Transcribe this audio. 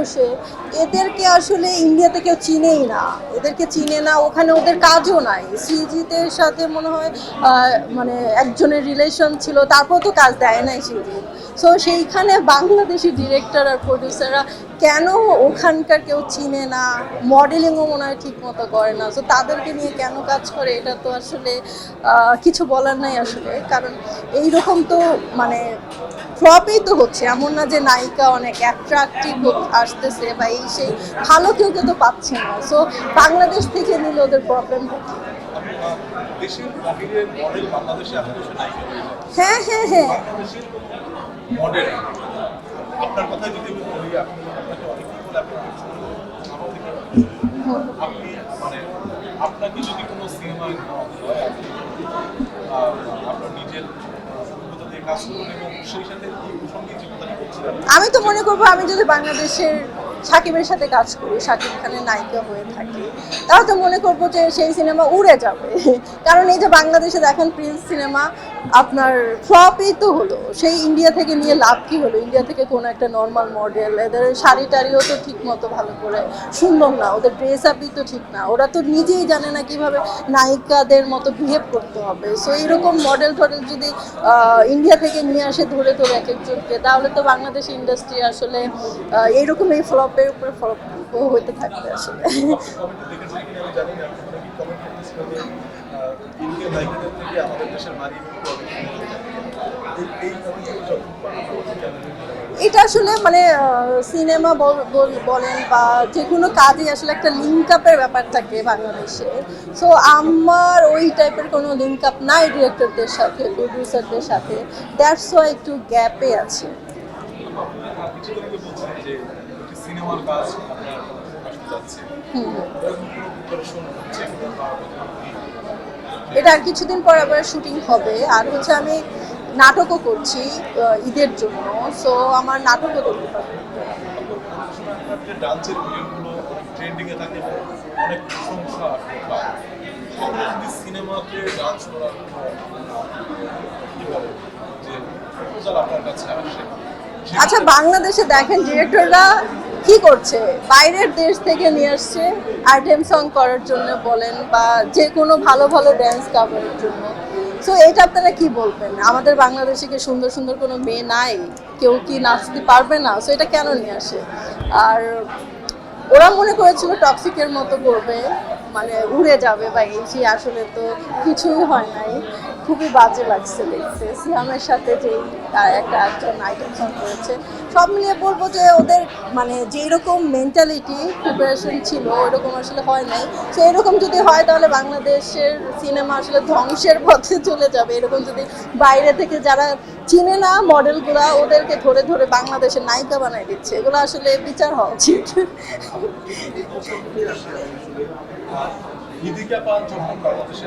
বসে এদেরকে আসলে ইন্ডিয়াতে কেউ চিনেই না, এদেরকে চিনে না, ওখানে ওদের কাজও নাই। সৃজিতের সাথে মনে হয় মানে একজনের রিলেশন ছিল, তারপর তো কাজ দেয় নাই সৃজিত। সো সেইখানে বাংলাদেশি ডিরেক্টর আর প্রডিউসাররা কেন ওখানকার কেউ চিনে না, মডেলিংও মনে হয় ঠিক মতো করে না। সো তাদেরকে নিয়ে কেন কাজ করে এটা তো আসলে কিছু বলার নাই আসলে, কারণ এইরকম তো মানে ফ্লপই তো হচ্ছে, এমন না যে নায়িকা অনেক অ্যাট্রাকটিভ আসতেছে বা এই সেই ভালো কেউ কেউ তো পাচ্ছে না। সো বাংলাদেশ থেকে নিলে ওদের প্রবলেমটা কি? হ্যাঁ হ্যাঁ হ্যাঁ, মডেল আপনার কথা যদি আমি বলি, আপনাকে অনেকেই বলে আপনি মানে আপনাকে যদি কোনো সিনেমা আপনার নিজের অভিজ্ঞতা দিয়ে কাজ করুন এবং সেই সাথে এই প্রসঙ্গে যে কথাটা বলছিলেন, আমি তো মনে করবো আমি যদি বাংলাদেশের সাকিবের সাথে কাজ করি, সাকিব খানের নায়িকা হয়ে থাকি, তাহলে তো মনে করবো যে সেই সিনেমা উড়ে যাবে। কারণ এই যে বাংলাদেশে দেখেন প্রিন্স সিনেমা আপনার ফ্লপই তো হলো, সেই ইন্ডিয়া থেকে নিয়ে লাভ কি হলো? ইন্ডিয়া থেকে কোনো একটা নর্মাল মডেল, এদের শাড়ি টাড়িও তো ঠিক মতো ভালো করে সুন্দর না, ওদের ড্রেস আপই তো ঠিক না, ওরা তো নিজেই জানে না কিভাবে নায়িকাদের মতো বিহেভ করতে হবে। সো এইরকম মডেল টডেল যদি ইন্ডিয়া থেকে নিয়ে আসে ধরে ধরে এক একজনকে, তাহলে তো বাংলাদেশ ইন্ডাস্ট্রি আসলে এইরকম এই ফ্লপের উপরে ফ্লপ হতে থাকবে আসলে। এটা আসলে মানে সিনেমা বলেন বা যে কোনো কাজে আসলে একটা লিঙ্ক আপের ব্যাপার থাকে বাংলাদেশে। সো আমার ওই টাইপের কোনো লিঙ্ক আপ নাই ডিরেক্টরদের সাথে, প্রডিউসারদের সাথে, দ্যাটস ওয়াই একটু গ্যাপে আছে। এটা আর কিছুদিন পর আবার শুটিং হবে, আর হচ্ছে আমি নাটকও করছি ঈদের জন্য। সো আমার নাটকও দেখতে পাবো। ডান্সের ভিডিওগুলো ট্রেন্ডিং এ থাকে, অনেক প্রশংসা পায়। যদি সিনেমাতে ডান্স করার কি বলে যে প্রপোজাল আপনার কাছে আসে, আচ্ছা বাংলাদেশে দেখেন ডিরেক্টররা কি করছে, বাইরের দেশ থেকে নিয়ে আসছে আইটেম সং করার জন্য বলেন বা যে কোনো ভালো ভালো ড্যান্স কাভারের জন্য। সো এটা আপনারা কি বলবেন? আমাদের বাংলাদেশে কি সুন্দর সুন্দর কোনো মেয়ে নাই? কেউ কি নাচতে পারবে না? সো এটা কেন নিয়ে আসে? আর ওরা মনে করেছিল টক্সিকের মতো করবে, মানে উড়ে যাবে বা এই যে, আসলে তো কিছুই হয় নাই। খুবই বাজে লাগছে দেখতে। সিয়ামের সাথে যেই একটা একজন আইটেম সং করেছে, সব মিলিয়ে বলবো যে ওদের মানে যেই রকম মেন্টালিটি প্রিপারেশন ছিল ওইরকম আসলে হয় নাই। তো এরকম যদি হয় তাহলে বাংলাদেশের সিনেমা আসলে ধ্বংসের পথে চলে যাবে। এরকম যদি বাইরে থেকে যারা চিনে না মডেলগুলা ওদেরকে ধরে ধরে বাংলাদেশের নায়িকা বানাই দিচ্ছে, এগুলো আসলে বিচার হওয়া উচিত। নিদিকা পাল যখন বাংলাদেশে